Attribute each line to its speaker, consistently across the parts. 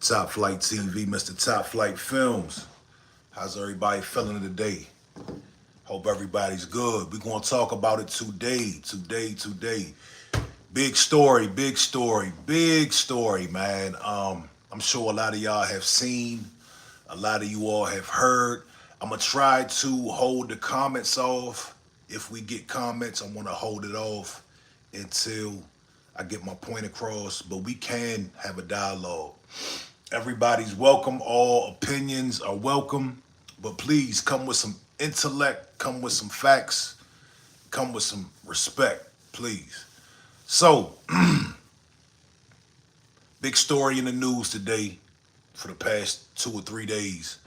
Speaker 1: Top Flight TV, Mr. Top Flight Films. How's everybody feeling today? Hope everybody's good. We're going to talk about it today. Big story, man. I'm sure a lot of y'all have seen, a lot of you all have heard. I'm going to try to hold the comments off. If we get comments, I'm going to hold it off until I get my point across, but we can have a dialogue. Everybody's welcome. All opinions are welcome, but please come with some intellect, come with some facts, come with some respect, please. So, big story in the news today for the past 2 or 3 days.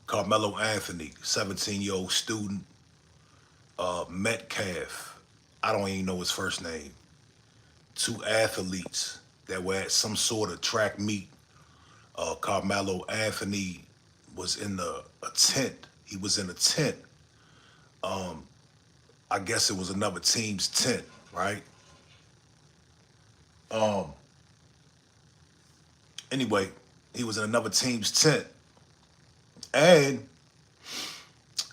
Speaker 1: Carmelo Anthony, 17-year-old student, Metcalf, I don't even know his first name. Two athletes that were at some sort of track meet. Carmelo Anthony was in a tent. He was in a tent. I guess it was another team's tent, right? Um, anyway, he was in another team's tent, and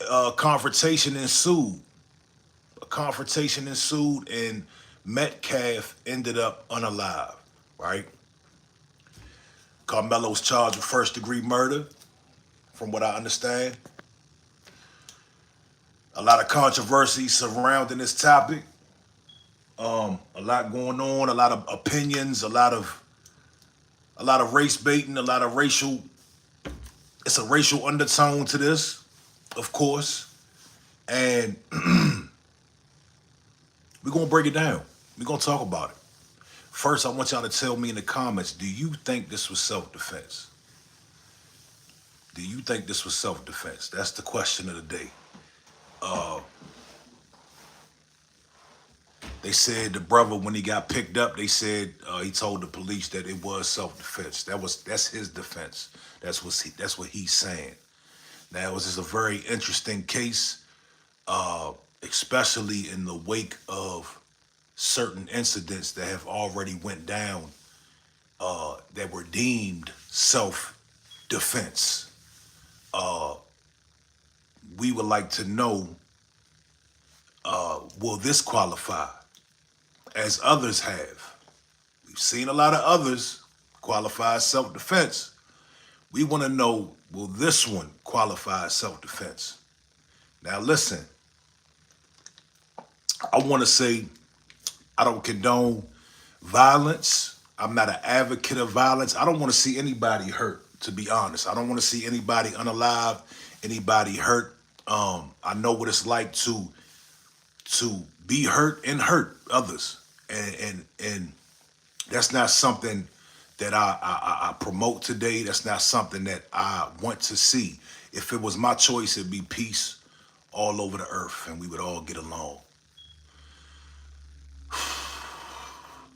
Speaker 1: a confrontation ensued. A confrontation ensued, and Metcalf ended up unalive, right? Carmelo's charged with first-degree murder, from what I understand. A lot of controversy surrounding this topic. A lot going on, a lot of opinions, a lot of race baiting, a lot of racial. It's a racial undertone to this, of course, and we're gonna break it down. We're gonna talk about it. First, I want y'all to tell me in the comments: do you think this was self-defense? Do you think this was self-defense? That's the question of the day. They said the brother, when he got picked up, they said he told the police that it was self-defense. That's his defense. That's what he's saying. Now, it was just a very interesting case, especially in the wake of certain incidents that have already went down that were deemed self-defense. We would like to know, will this qualify? As others have. We've seen a lot of others qualify as self-defense. We want to know, will this one qualify as self-defense? Now listen, I want to say I don't condone violence. I'm not an advocate of violence. I don't want to see anybody hurt, to be honest. I don't want to see anybody unalive, anybody hurt. I know what it's like to be hurt and hurt others. And that's not something that I promote today. That's not something that I want to see. If it was my choice, it'd be peace all over the earth and we would all get along.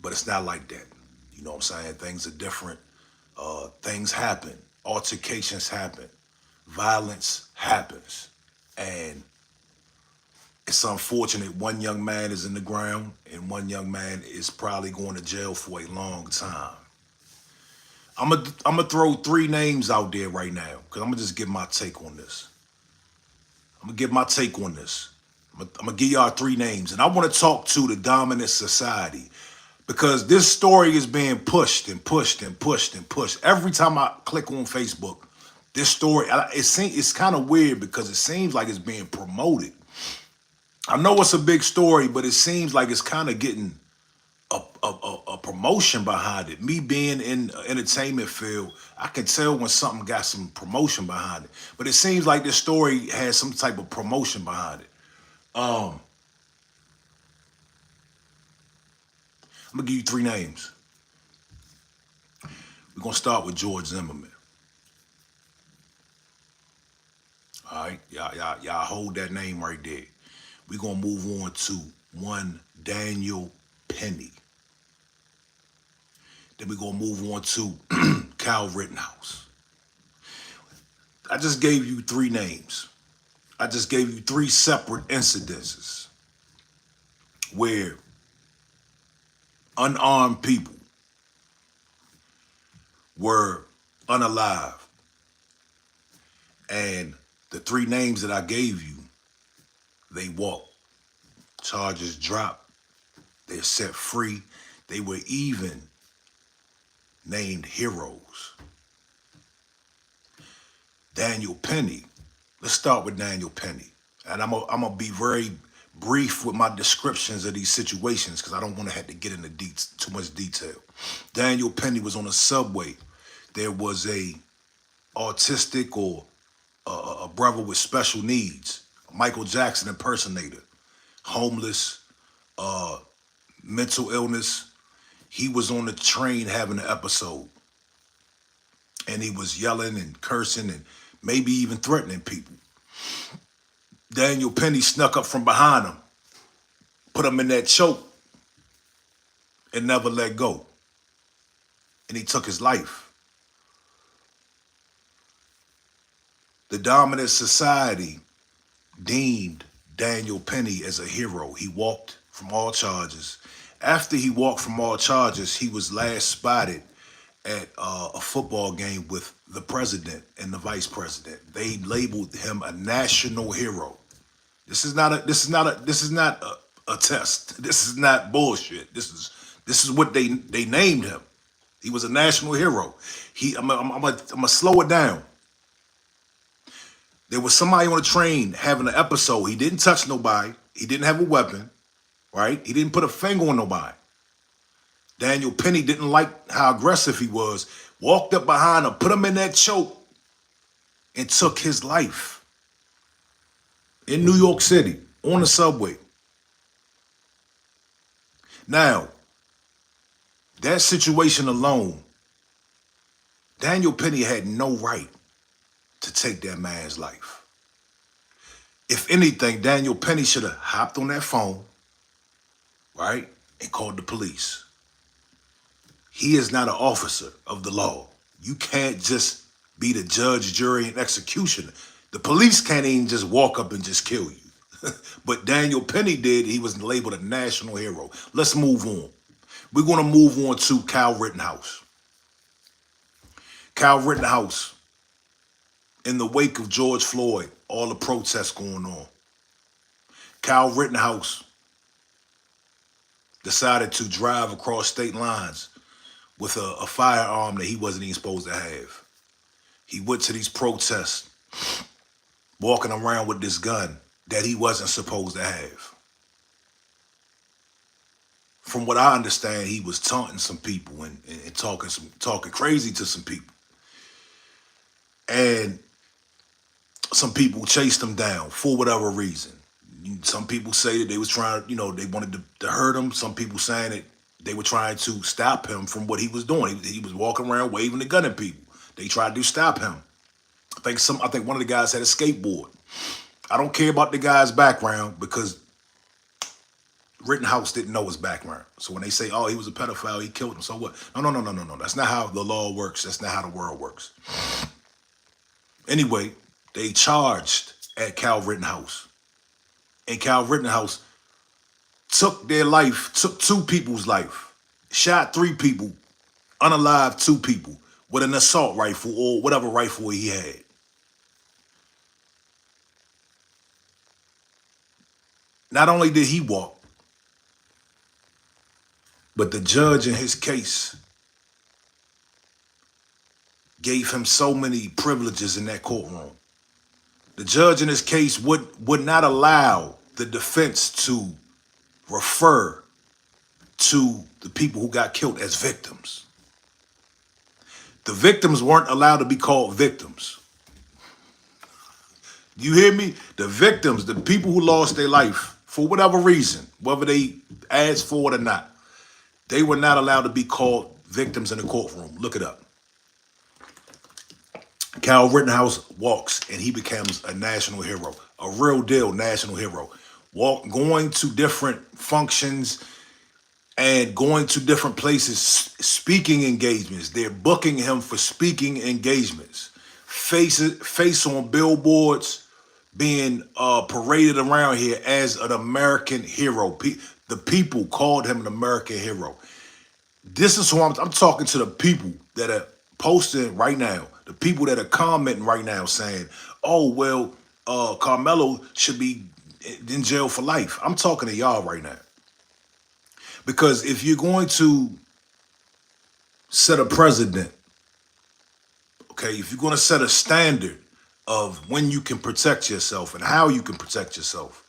Speaker 1: But it's not like that. You know what I'm saying? Things are different. Things happen. Altercations happen. Violence happens. And it's unfortunate one young man is in the ground and one young man is probably going to jail for a long time. I'm gonna throw 3 names out there right now because I'm gonna just give my take on this. I'm gonna give y'all 3 names, and I want to talk to the dominant society because this story is being pushed and pushed and pushed and pushed. Every time I click on Facebook, this story, it's kind of weird because it seems like it's being promoted. I know it's a big story, but it seems like it's kind of getting a promotion behind it. Me being in the entertainment field, I can tell when something got some promotion behind it. But it seems like this story has some type of promotion behind it. I'm gonna give you 3 names. We're gonna start with George Zimmerman. All right, y'all hold that name right there. We're gonna move on to one Daniel Penny. Then we're gonna move on to Kyle Rittenhouse. I just gave you 3 names. I just gave you 3 separate incidences where unarmed people were unalive. And the three names that I gave you, they walked. Charges dropped. They're set free. They were even named heroes. Daniel Penny. Let's start with Daniel Penny. And I'm gonna be very brief with my descriptions of these situations because I don't want to have to get into too much detail. Daniel Penny was on a subway. There was a autistic or a brother with special needs, a Michael Jackson impersonator, homeless, mental illness. He was on the train having an episode, and he was yelling and cursing and maybe even threatening people. Daniel Penny snuck up from behind him, put him in that choke, and never let go. And he took his life. The dominant society deemed Daniel Penny as a hero. He walked from all charges. After he walked from all charges, he was last spotted at a football game with the president and the vice president. They labeled him a national hero. This is not a test. This is not bullshit. This is what they named him. He was a national hero. I'm gonna slow it down. There was somebody on the train having an episode. He didn't touch nobody. He didn't have a weapon, right? He didn't put a finger on nobody. Daniel Penny didn't like how aggressive he was. Walked up behind him, put him in that choke, and took his life. In New York City, on the subway. Now, that situation alone, Daniel Penny had no right to take that man's life. If anything, Daniel Penny should have hopped on that phone, right, and called the police. He is not an officer of the law. You can't just be the judge, jury, and executioner. The police can't even just walk up and just kill you. But Daniel Penny did. He was labeled a national hero. Let's move on. We're going to move on to Kyle Rittenhouse. Kyle Rittenhouse, in the wake of George Floyd, all the protests going on, Kyle Rittenhouse decided to drive across state lines with a firearm that he wasn't even supposed to have. He went to these protests walking around with this gun that he wasn't supposed to have. From what I understand, he was taunting some people and talking crazy to some people. And some people chased him down for whatever reason. Some people say that they was trying, they wanted to hurt him. Some people saying that they were trying to stop him from what he was doing. He was walking around waving the gun at people. They tried to stop him. I think one of the guys had a skateboard. I don't care about the guy's background because Rittenhouse didn't know his background. So when they say, oh, he was a pedophile, he killed him, so what? No. That's not how the law works. That's not how the world works. Anyway, they charged at Kyle Rittenhouse. And Kyle Rittenhouse took two people's life, shot 3 people, unalived 2 people with an assault rifle or whatever rifle he had. Not only did he walk, but the judge in his case gave him so many privileges in that courtroom. The judge in his case would not allow the defense to refer to the people who got killed as victims. The victims weren't allowed to be called victims. You hear me? The victims, the people who lost their life for whatever reason, whether they asked for it or not, they were not allowed to be called victims in the courtroom. Look it up. Kyle Rittenhouse walks and he becomes a national hero, a real deal national hero. Going to different functions and going to different places, speaking engagements. They're booking him for speaking engagements. Face on billboards, being paraded around here as an American hero. The people called him an American hero. This is who I'm talking to, the people that are posting right now, the people that are commenting right now saying, oh, well, Karmelo should be in jail for life. I'm talking to y'all right now. Because if you're going to set a precedent, okay, if you're going to set a standard of when you can protect yourself and how you can protect yourself,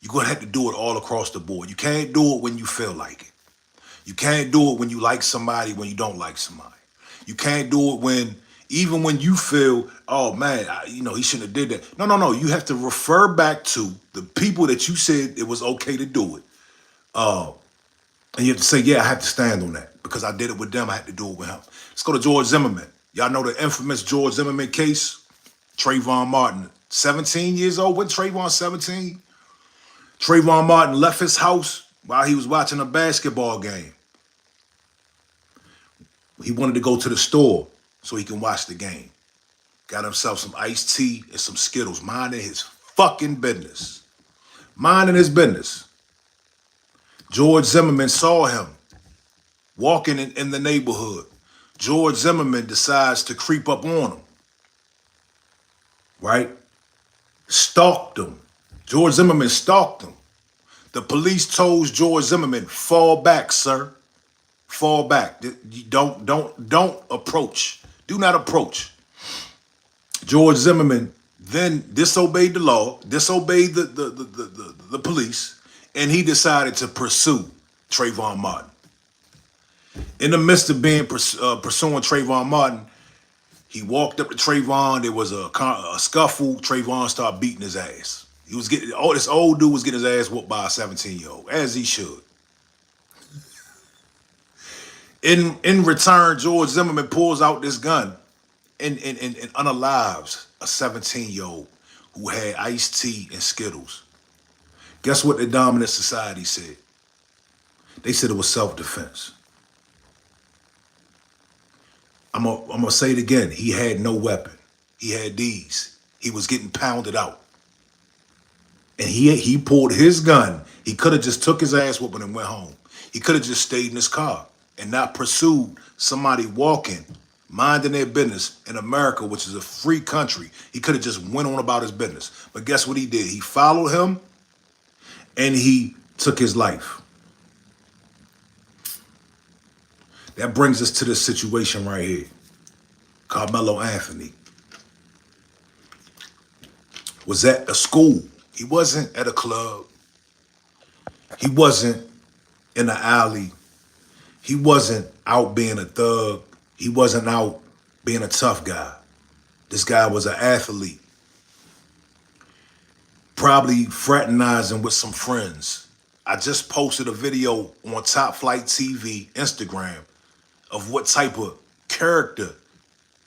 Speaker 1: you're going to have to do it all across the board. You can't do it when you feel like it. You can't do it when you like somebody, when you don't like somebody. You can't do it even when you feel, oh man, he shouldn't have did that. No. You have to refer back to the people that you said it was okay to do it. And you have to say, yeah, I have to stand on that because I did it with them. I had to do it with him. Let's go to George Zimmerman. Y'all know the infamous George Zimmerman case? Trayvon Martin, 17 years old. When Trayvon 17? Trayvon Martin left his house while he was watching a basketball game. He wanted to go to the store so he can watch the game. Got himself some iced tea and some Skittles, minding his fucking business. Minding his business. George Zimmerman saw him walking in the neighborhood. George Zimmerman decides to creep up on him. Right? Stalked him. George Zimmerman stalked him. The police told George Zimmerman, fall back, sir. Fall back. Don't approach. Do not approach. George Zimmerman then disobeyed the law, disobeyed the police, and he decided to pursue Trayvon Martin. In the midst of pursuing Trayvon Martin, he walked up to Trayvon. There was a scuffle. Trayvon started beating his ass. This old dude was getting his ass whooped by a 17-year-old, as he should. In return, George Zimmerman pulls out this gun and unalives a 17-year-old who had iced tea and Skittles. Guess what the dominant society said? They said it was self-defense. I'm gonna say it again. He had no weapon. He had these. He was getting pounded out. And he pulled his gun. He could have just took his ass whooping and went home. He could have just stayed in his car and not pursued somebody walking, minding their business in America, which is a free country. He could have just went on about his business. But guess what he did? He followed him and he took his life. That brings us to this situation right here. Karmelo Anthony was at a school. He wasn't at a club. He wasn't in the alley. He wasn't out being a thug. He wasn't out being a tough guy. This guy was an athlete. Probably fraternizing with some friends. I just posted a video on Top Flight TV, Instagram, of what type of character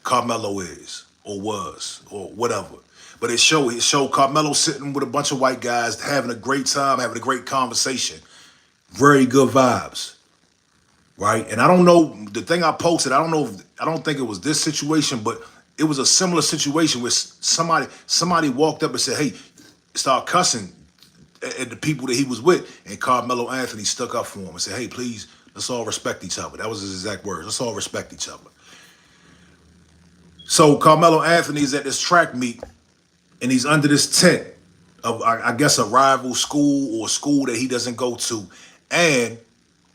Speaker 1: Karmelo is or was or whatever. But it showed Karmelo sitting with a bunch of white guys, having a great time, having a great conversation. Very good vibes. Right? And I don't know, the thing I posted, I don't think it was this situation, but it was a similar situation where somebody walked up and said, hey, start cussing at the people that he was with. And Karmelo Anthony stuck up for him and said, hey, please, let's all respect each other. That was his exact words. Let's all respect each other. So Karmelo Anthony is at this track meet, and he's under this tent of, I guess, a rival school or a school that he doesn't go to. And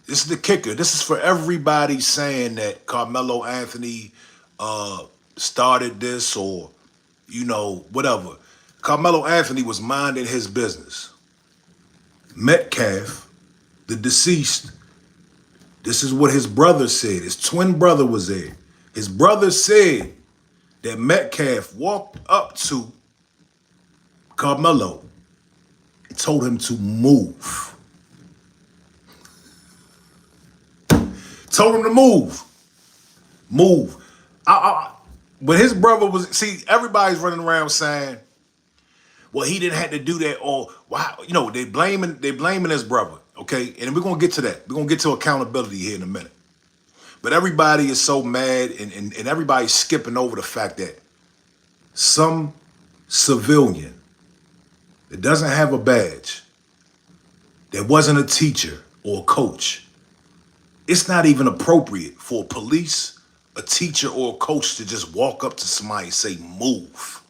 Speaker 1: this is the kicker. This is for everybody saying that Karmelo Anthony started this or, whatever. Karmelo Anthony was minding his business. Metcalf, the deceased, this is what his brother said. His twin brother was there. His brother said that Metcalf walked up to Karmelo and told him to move. Told him to move. Move. When his brother was, everybody's running around saying, well, he didn't have to do that, or wow, they blaming his brother, okay? And we're gonna get to that. We're gonna get to accountability here in a minute. But everybody is so mad and everybody's skipping over the fact that some civilian that doesn't have a badge, that wasn't a teacher or a coach, it's not even appropriate for police a teacher or a coach to just walk up to somebody and say, move.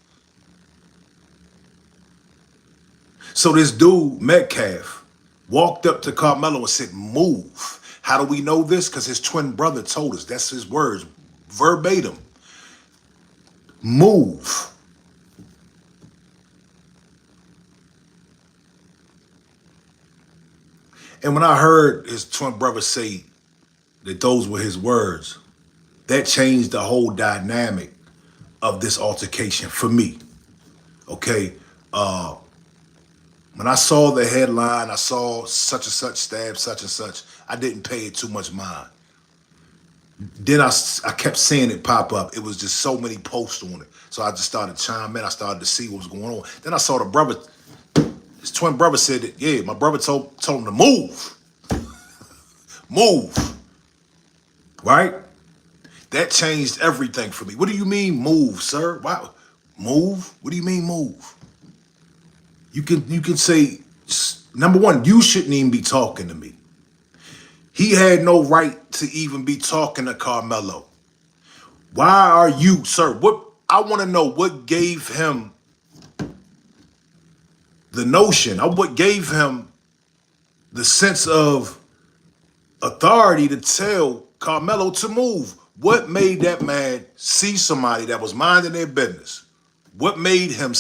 Speaker 1: So this dude, Metcalf, walked up to Karmelo and said, move. How do we know this? Because his twin brother told us. That's his words, verbatim. Move. And when I heard his twin brother say that those were his words, that changed the whole dynamic of this altercation for me. Okay. When I saw the headline, I saw such and such stab such and such, I didn't pay it too much mind. Then I kept seeing it pop up. It was just so many posts on it. So I just started chiming in. I started to see what was going on. Then I saw the brother, his twin brother said that, yeah, my brother told him to move. Move. Right? That changed everything for me. What do you mean move, sir? Why move? What do you mean move? You can say, number one, you shouldn't even be talking to me. He had no right to even be talking to Karmelo. Why are you, sir? I want to know what gave him the notion, or what gave him the sense of authority to tell Karmelo to move. What made that man see somebody that was minding their business? What made him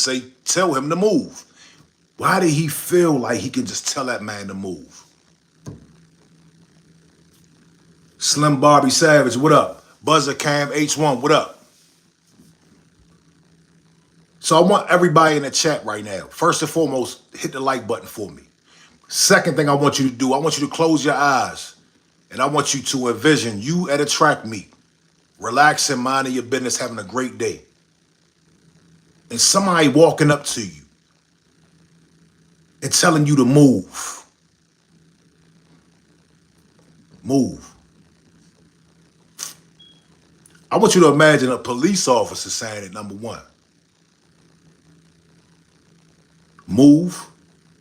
Speaker 1: tell him to move? Why did he feel like he could just tell that man to move? Slim Barbie Savage, what up? Buzzer Cam H1, what up? So I want everybody in the chat right now, first and foremost, hit the like button for me. Second thing I want you to do, I want you to close your eyes and I want you to envision you at a track meet, relaxing, minding your business, having a great day. And somebody walking up to you and telling you to move. Move. I want you to imagine a police officer saying it, number one. Move.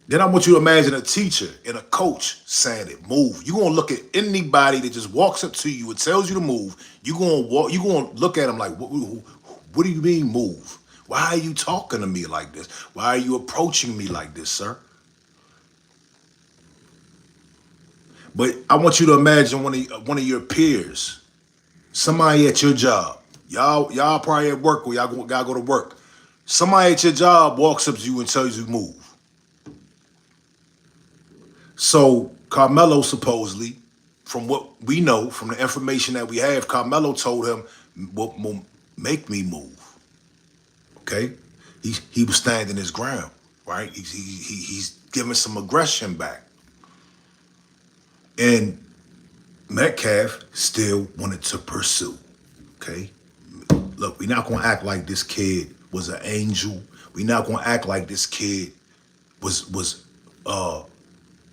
Speaker 1: Then I want you to imagine a teacher and a coach saying it, move. You're going to look at anybody that just walks up to you and tells you to move. You're going to look at them like, what do you mean move? Why are you talking to me like this? Why are you approaching me like this, sir? But I want you to imagine one of your peers, somebody at your job. Y'all probably at work or y'all gotta go to work. Somebody at your job walks up to you and tells you to move. So Karmelo supposedly, from what we know, from the information that we have, Karmelo told him, what will make me move. Okay? He was standing his ground, right? He's giving some aggression back. And Metcalf still wanted to pursue, okay? Look, we're not going to act like this kid was an angel. We're not going to act like this kid was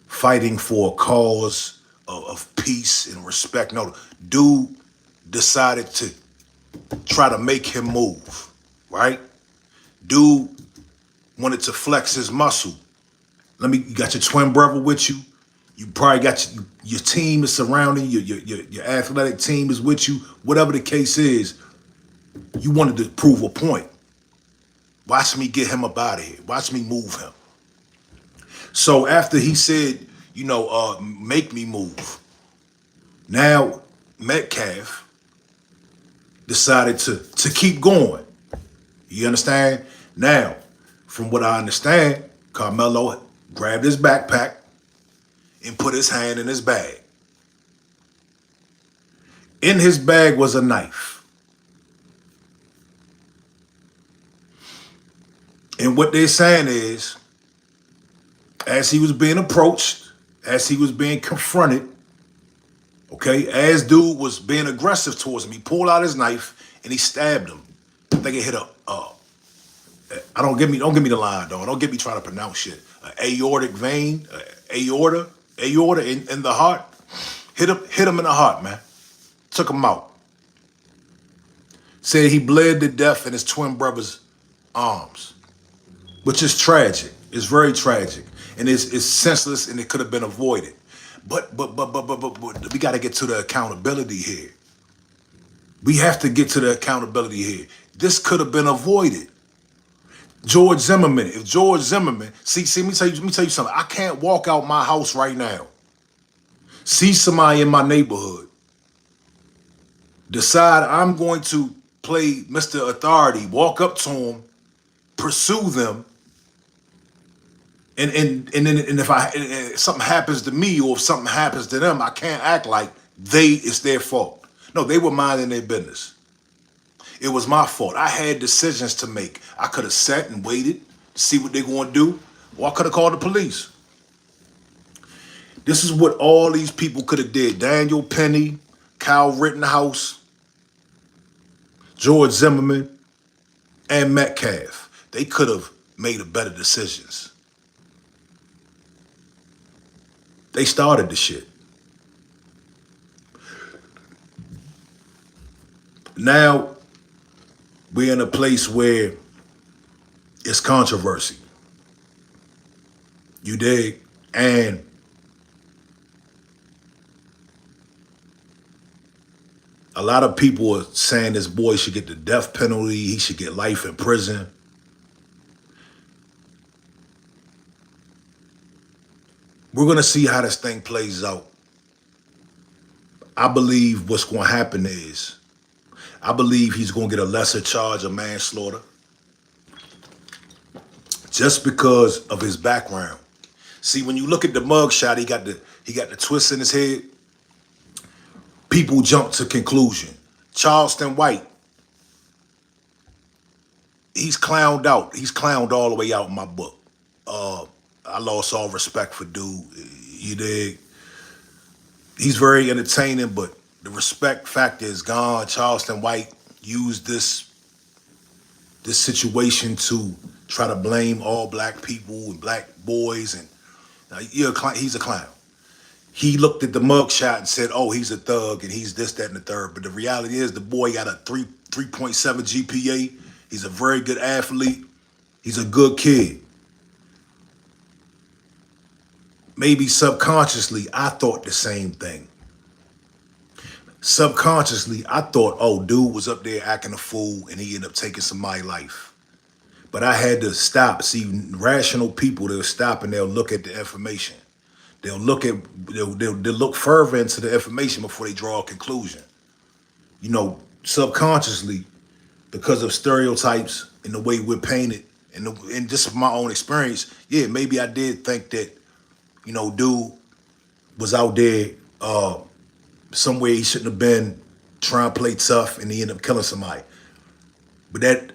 Speaker 1: fighting for a cause of peace and respect. No, dude decided to try to make him move, right? Dude wanted to flex his muscle. You got your twin brother with you. You probably got your team is surrounding you. Your athletic team is with you. Whatever the case is, you wanted to prove a point. Watch me get him up out of here. Watch me move him. So after he said, make me move, now Metcalf decided to keep going. You understand? Now, from what I understand, Karmelo grabbed his backpack and put his hand in his bag. In his bag was a knife. And what they're saying is, as he was being approached, as he was being confronted, okay, as dude was being aggressive towards him, he pulled out his knife and he stabbed him. I think it hit don't give me the line, dog. Don't get me trying to pronounce shit. Aortic vein, aorta in the heart. Hit him in the heart, man. Took him out. Said he bled to death in his twin brother's arms, which is tragic. It's very tragic, and it's senseless, and it could have been avoided. But we got to get to the accountability here. We have to get to the accountability here. This could have been avoided. George Zimmerman, if George Zimmerman, let me tell you something. I can't walk out my house right now, see somebody in my neighborhood, decide I'm going to play Mr. Authority, walk up to them, pursue them, and if something happens to me or if something happens to them, I can't act like it's their fault. No, they were minding their business. It was my fault. I had decisions to make. I could have sat and waited to see what they're going to do, or I could have called the police. This is what all these people could have did. Daniel Penny, Kyle Rittenhouse, George Zimmerman, and Metcalf. They could have made a better decisions. They started the shit. Now we're in a place where it's controversy. You dig? And a lot of people are saying this boy should get the death penalty. He should get life in prison. We're going to see how this thing plays out. I believe what's going to happen is, I believe he's going to get a lesser charge of manslaughter just because of his background. See, when you look at the mugshot, he got the twist in his head. People jump to conclusion. Charleston White, he's clowned out. He's clowned all the way out in my book. I lost all respect for dude. You dig? He's very entertaining, but the respect factor is gone. Charleston White used this situation to try to blame all black people and black boys, and he's a clown. He looked at the mugshot and said, "Oh, he's a thug and he's this, that, and the third." But the reality is, the boy got a 3.7 GPA. He's a very good athlete. He's a good kid. Maybe subconsciously, I thought the same thing. Subconsciously, I thought, oh, dude was up there acting a fool and he ended up taking somebody's life. But I had to stop. See, rational people, they'll stop and they'll look at the information. They'll look further into the information before they draw a conclusion. You know, subconsciously, because of stereotypes and the way we're painted, and just from my own experience, yeah, maybe I did think that, you know, dude was out there somewhere he shouldn't have been, trying to play tough, and he ended up killing somebody. But that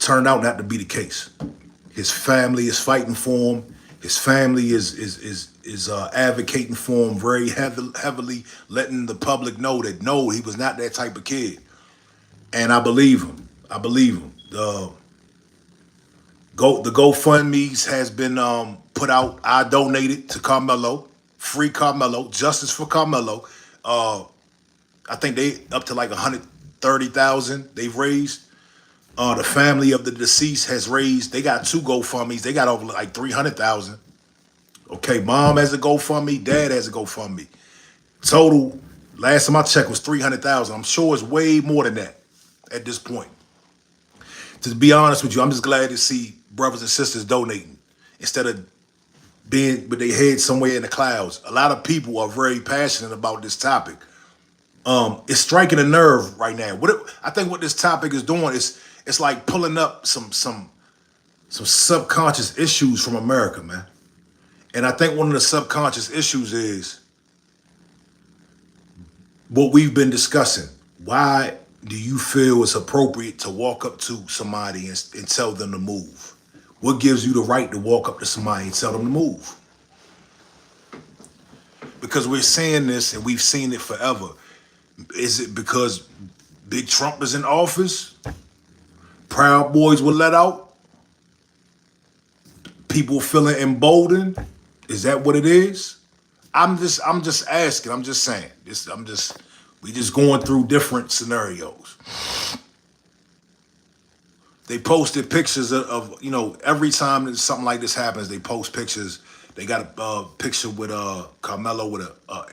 Speaker 1: turned out not to be the case. His family is fighting for him. His family is advocating for him very heavily, letting the public know that no, he was not that type of kid. And I believe him. I believe him. The GoFundMe's has been put out. I donated to Karmelo, free Karmelo, justice for Karmelo. I think they up to like 130,000 they've raised. The family of the deceased has raised. They got 2 GoFundMe's. They got over like 300,000. Okay, mom has a GoFundMe, dad has a GoFundMe. Total, last time I checked, was 300,000. I'm sure it's way more than that at this point. To be honest with you, I'm just glad to see brothers and sisters donating instead of being with their head somewhere in the clouds. A lot of people are very passionate about this topic. It's striking a nerve right now. I think what this topic is doing is it's like pulling up some subconscious issues from America, man. And I think one of the subconscious issues is what we've been discussing. Why do you feel it's appropriate to walk up to somebody and tell them to move? What gives you the right to walk up to somebody and tell them to move? Because we're saying this and we've seen it forever. Is it because Big Trump is in office? Proud Boys were let out? People feeling emboldened? Is that what it is? I'm just asking. I'm just saying. We just going through different scenarios. They posted pictures of you know, every time that something like this happens, they post pictures. They got a picture with Karmelo with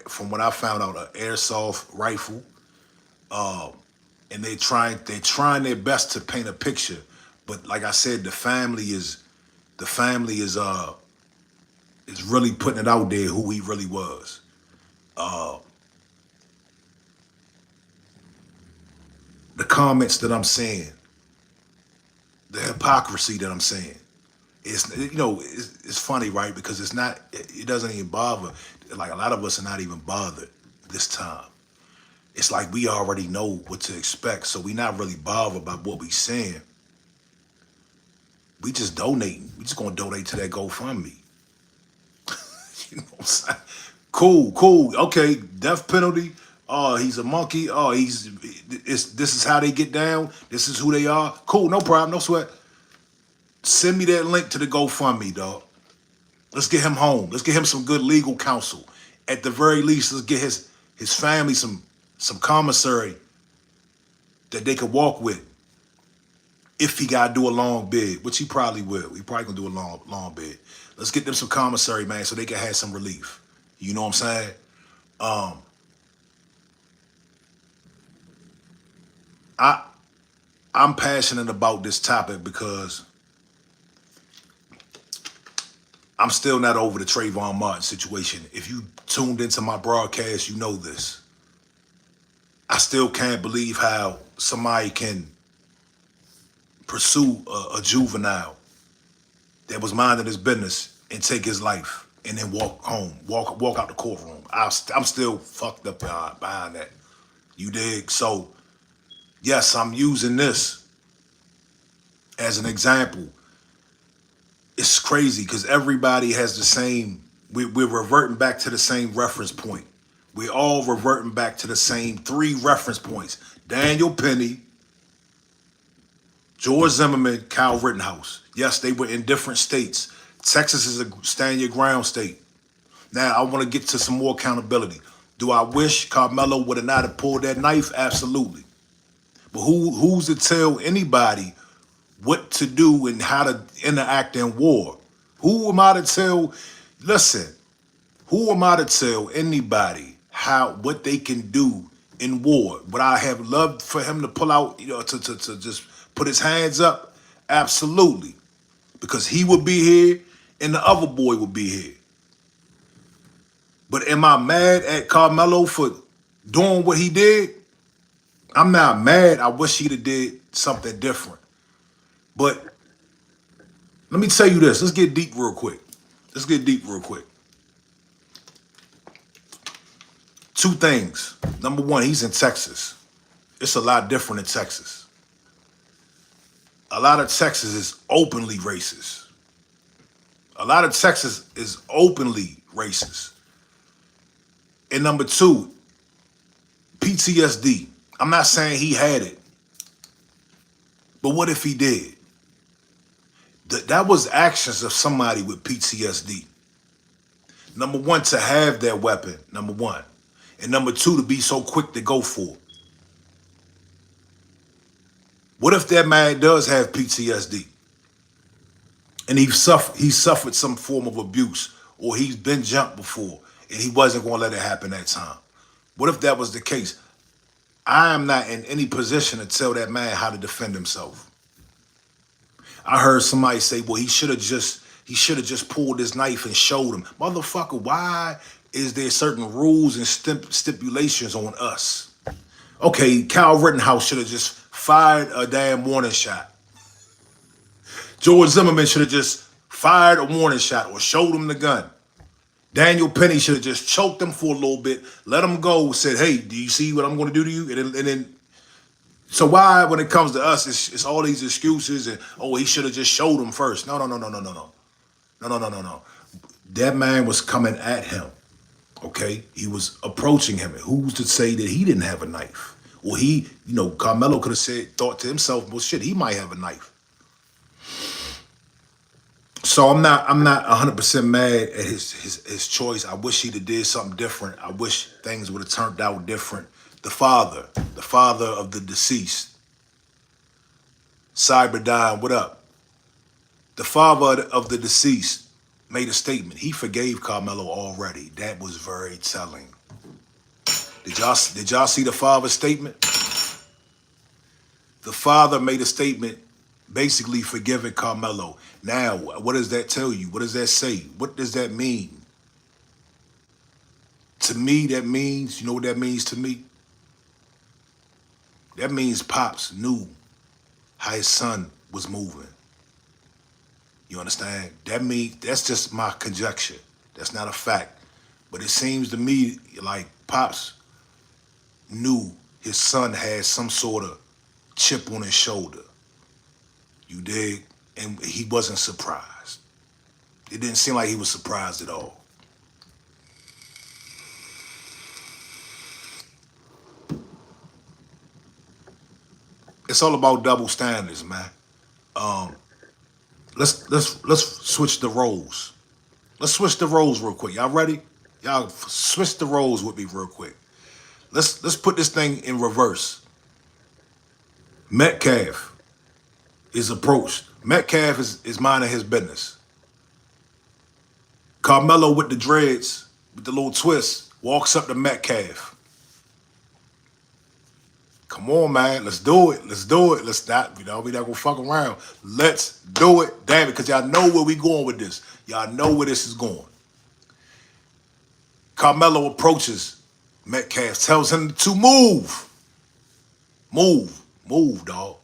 Speaker 1: from what I found out, an airsoft rifle. and they're trying their best to paint a picture. But like I said, the family is really putting it out there who he really was. Uh, the comments that I'm saying, the hypocrisy that I'm saying, it's funny, right? Because it doesn't even bother. Like a lot of us are not even bothered this time. It's like we already know what to expect, so we not really bothered about what we saying. We just donating. We just gonna donate to that GoFundMe. You know what I'm saying? Cool, cool. Okay, death penalty. Oh, he's a monkey. Oh, this is how they get down. This is who they are. Cool, no problem, no sweat. Send me that link to the GoFundMe, dog. Let's get him home. Let's get him some good legal counsel. At the very least, let's get his family some commissary that they could walk with. If he gotta do a long bid, which he probably will. He probably gonna do a long bid. Let's get them some commissary, man, so they can have some relief. You know what I'm saying? Um, I I'm passionate about this topic because I'm still not over the Trayvon Martin situation. If you tuned into my broadcast, you know this. I still can't believe how somebody can pursue a juvenile that was minding his business and take his life and then walk home, walk out the courtroom. I'm still fucked up behind that. You dig? So, yes, I'm using this as an example. It's crazy because everybody has the same, we're reverting back to the same reference point. We're all reverting back to the same three reference points. Daniel Penny, George Zimmerman, Kyle Rittenhouse. Yes, they were in different states. Texas is a stand your ground state. Now, I want to get to some more accountability. Do I wish Karmelo would have not have pulled that knife? Absolutely. But who's to tell anybody what to do and how to interact in war? Who am I to tell? Listen, who am I to tell anybody what they can do in war? Would I have loved for him to pull out, to just put his hands up? Absolutely. Because he would be here and the other boy would be here. But am I mad at Karmelo for doing what he did? I'm not mad. I wish he'd have did something different. But let me tell you this. Let's get deep real quick. Two things. Number one, he's in Texas. It's a lot different in Texas. A lot of Texas is openly racist. And number two, PTSD. I'm not saying he had it, but what if he did? That was actions of somebody with PTSD. Number one, to have that weapon, number one. And number two, to be so quick to go for it. What if that man does have PTSD? And he suffered some form of abuse, or he's been jumped before, and he wasn't going to let it happen that time. What if that was the case? I am not in any position to tell that man how to defend himself. I heard somebody say, well, he should have just pulled his knife and showed him. Motherfucker, why is there certain rules and stipulations on us? Okay, Kyle Rittenhouse should have just fired a damn warning shot. George Zimmerman should have just fired a warning shot or showed him the gun. Daniel Penny should have just choked him for a little bit, let him go, said, hey, do you see what I'm going to do to you? And then so why, when it comes to us, it's all these excuses and, oh, he should have just showed him first. No. That man was coming at him, okay? He was approaching him. And who's to say that he didn't have a knife? Or Karmelo could have thought to himself, well, shit, he might have a knife. So I'm not 100% mad at his choice. I wish he'd have did something different. I wish things would have turned out different. The father of the deceased, Cyberdyne, what up? The father of the deceased made a statement. He forgave Karmelo already. That was very telling. Did y'all see the father's statement? The father made a statement basically forgiving Karmelo. Now, what does that tell you? What does that say? What does that mean? To me, that means, you know what that means to me? That means Pops knew how his son was moving. You understand? That means, that's just my conjecture. That's not a fact. But it seems to me like Pops knew his son had some sort of chip on his shoulder. You dig? And he wasn't surprised. It didn't seem like he was surprised at all. It's all about double standards, man. Um, let's switch the roles. Let's switch the roles real quick. Y'all ready? Y'all switch the roles with me real quick. Let's put this thing in reverse. Metcalf is approached. Metcalf is minding his business. Karmelo with the dreads, with the little twist, walks up to Metcalf. Come on, man. Let's do it. Let's do it. Let's not, we not gonna fuck around. Let's do it. Damn it, because y'all know where we going with this. Y'all know where this is going. Karmelo approaches Metcalf, tells him to move. Move. Move, dog.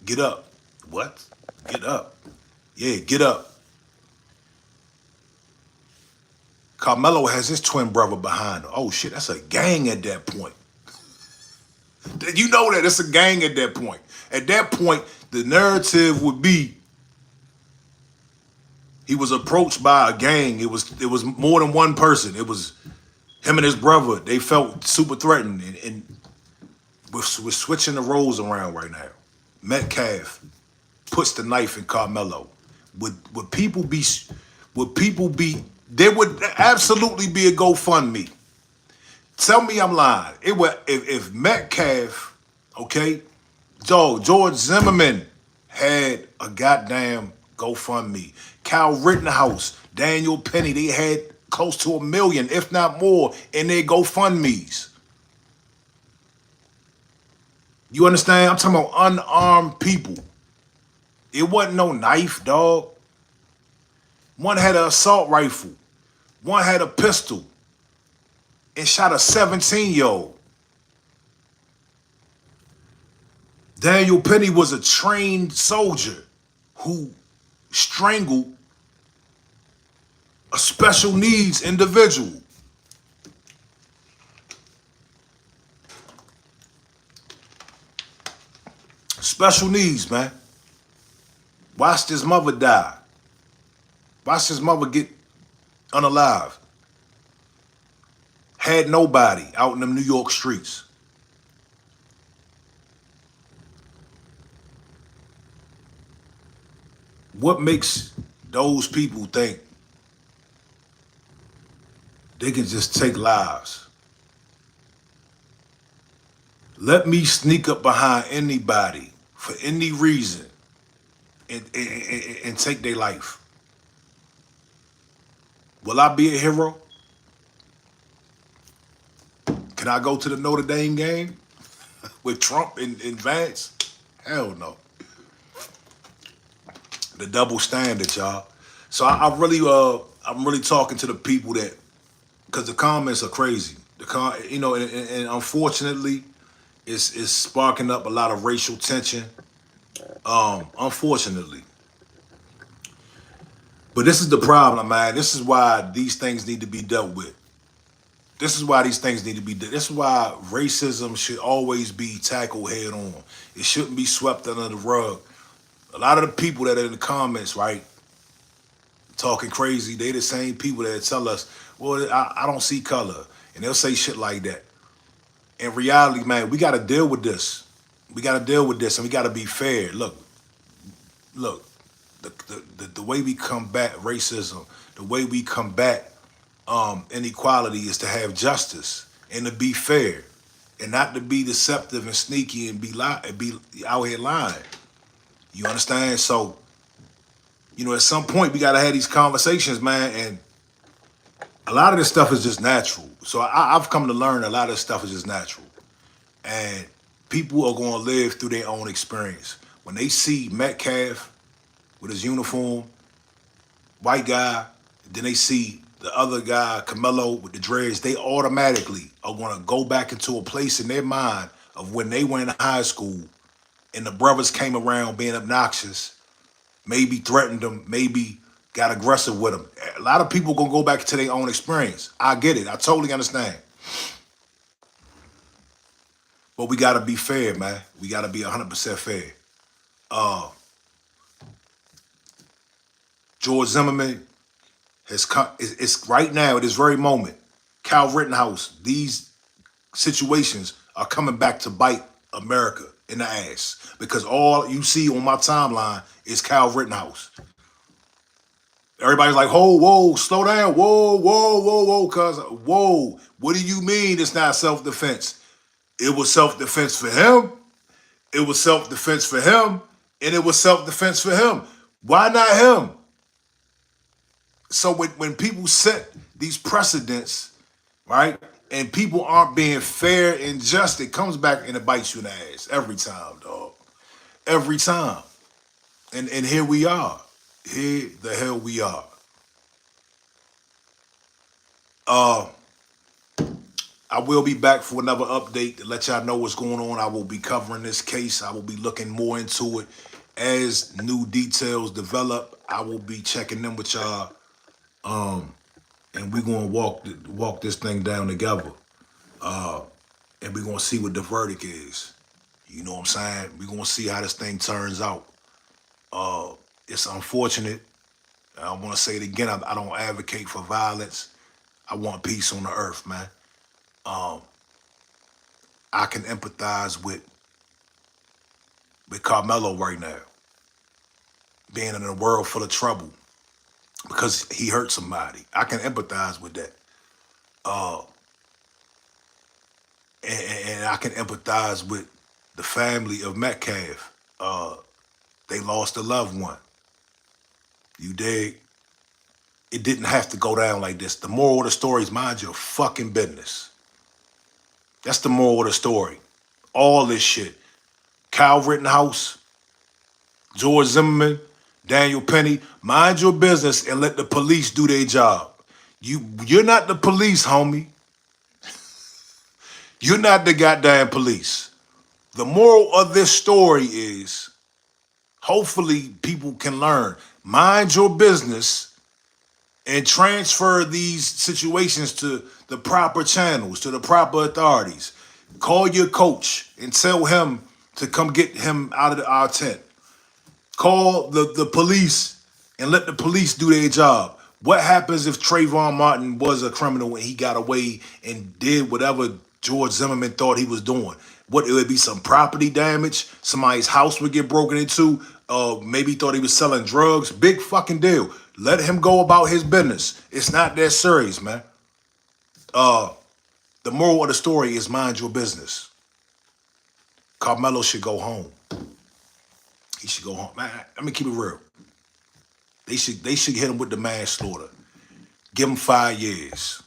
Speaker 1: Get up. What? Get up. Yeah, get up. Karmelo has his twin brother behind him. Oh, shit, that's a gang at that point. You know that. It's a gang at that point. At that point, the narrative would be he was approached by a gang. It was more than one person. It was him and his brother. They felt super threatened. And we're switching the roles around right now. Metcalf puts the knife in Karmelo. Would people be, there would absolutely be a GoFundMe. Tell me I'm lying. It would, if Metcalf, okay, George Zimmerman had a goddamn GoFundMe. Kyle Rittenhouse, Daniel Penny, they had close to 1 million, if not more, in their GoFundMes. You understand? I'm talking about unarmed people. It wasn't no knife, dog. One had an assault rifle. One had a pistol and shot a 17-year-old. Daniel Penny was a trained soldier who strangled a special needs individual. Special needs, man. Watched his mother die. Watched his mother get unalive. Had nobody out in them New York streets. What makes those people think they can just take lives? Let me sneak up behind anybody for any reason and take their life. Will I be a hero? Can I go to the Notre Dame game with Trump and Vance? Hell no. The double standard, y'all. So I'm really talking to the people that, because the comments are crazy. And unfortunately, it's sparking up a lot of racial tension. Unfortunately. But this is the problem, man. This is why these things need to be dealt with. This is why these things need to be. This is why racism should always be tackled head on. It shouldn't be swept under the rug. A lot of the people that are in the comments, right, talking crazy, they the same people that tell us, well, I don't see color. And they'll say shit like that. In reality, man, we got to deal with this. We got to deal with this, and we got to be fair. Look, the way we combat racism, the way we combat inequality is to have justice and to be fair and not to be deceptive and sneaky and be out here lying. You understand? So, at some point we got to have these conversations, man, and a lot of this stuff is just natural. So I've come to learn a lot of this stuff is just natural. And People are gonna live through their own experience. When they see Metcalf with his uniform, white guy, then they see the other guy, Karmelo, with the dreads, they automatically are gonna go back into a place in their mind of when they were in high school and the brothers came around being obnoxious, maybe threatened them, maybe got aggressive with them. A lot of people gonna go back to their own experience. I get it. I totally understand. But we gotta be fair, man. We gotta be 100% fair. Uh, George Zimmerman has come. It's right now at this very moment. Kyle Rittenhouse. These situations are coming back to bite America in the ass because all you see on my timeline is Kyle Rittenhouse. Everybody's like, "Whoa, whoa, slow down, whoa, whoa, whoa, whoa," cuz whoa. What do you mean it's not self-defense? It was self-defense for him. It was self-defense for him, and it was self-defense for him. Why not him? So when people set these precedents, right, and people aren't being fair and just, it comes back and it bites you in the ass every time, dog. Every time. And here we are. Here the hell we are. I will be back for another update to let y'all know what's going on. I will be covering this case. I will be looking more into it. As new details develop, I will be checking them with y'all. And we're gonna walk this thing down together. And we're gonna see what the verdict is. You know what I'm saying? We're gonna see how this thing turns out. It's unfortunate. I want to say it again. I don't advocate for violence. I want peace on the earth, man. I can empathize with Karmelo right now, being in a world full of trouble because he hurt somebody. I can empathize with that. And I can empathize with the family of Metcalf. They lost a loved one. You dig? It didn't have to go down like this. The moral of the story is mind your fucking business. That's the moral of the story. All this shit. Kyle Rittenhouse, George Zimmerman, Daniel Penny, mind your business and let the police do their job. You're not the police, homie. You're not the goddamn police. The moral of this story is, hopefully people can learn. Mind your business and transfer these situations to the proper channels, to the proper authorities. Call your coach and tell him to come get him out of our tent. Call the police and let the police do their job. What happens if Trayvon Martin was a criminal and he got away and did whatever George Zimmerman thought he was doing? What, it would be some property damage? Somebody's house would get broken into? Maybe he thought he was selling drugs? Big fucking deal. Let him go about his business. It's not that serious, man. The moral of the story is mind your business. Karmelo should go home. He should go home. Man, let me keep it real. They should hit him with the manslaughter. Give him 5 years.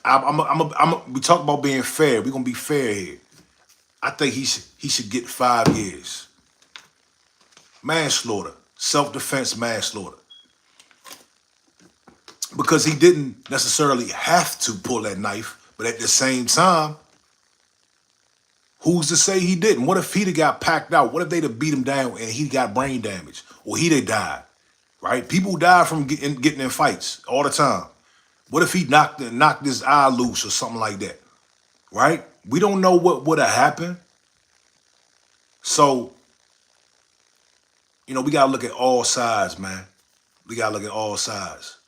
Speaker 1: We talk about being fair. We're gonna be fair here. I think he should get 5 years. Manslaughter, self-defense manslaughter. Because he didn't necessarily have to pull that knife, but at the same time, who's to say he didn't? What if he'd have got packed out? What if they'd have beat him down and he got brain damage? Or he'd have died, right? People die from getting in fights all the time. What if he knocked his eye loose or something like that, right? We don't know what would have happened. So, we got to look at all sides, man. We got to look at all sides.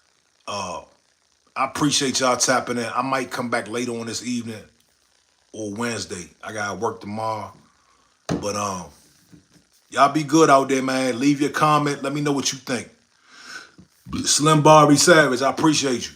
Speaker 1: I appreciate y'all tapping in. I might come back later on this evening or Wednesday. I got to work tomorrow. But y'all be good out there, man. Leave your comment. Let me know what you think. Slim Barbie Savage, I appreciate you.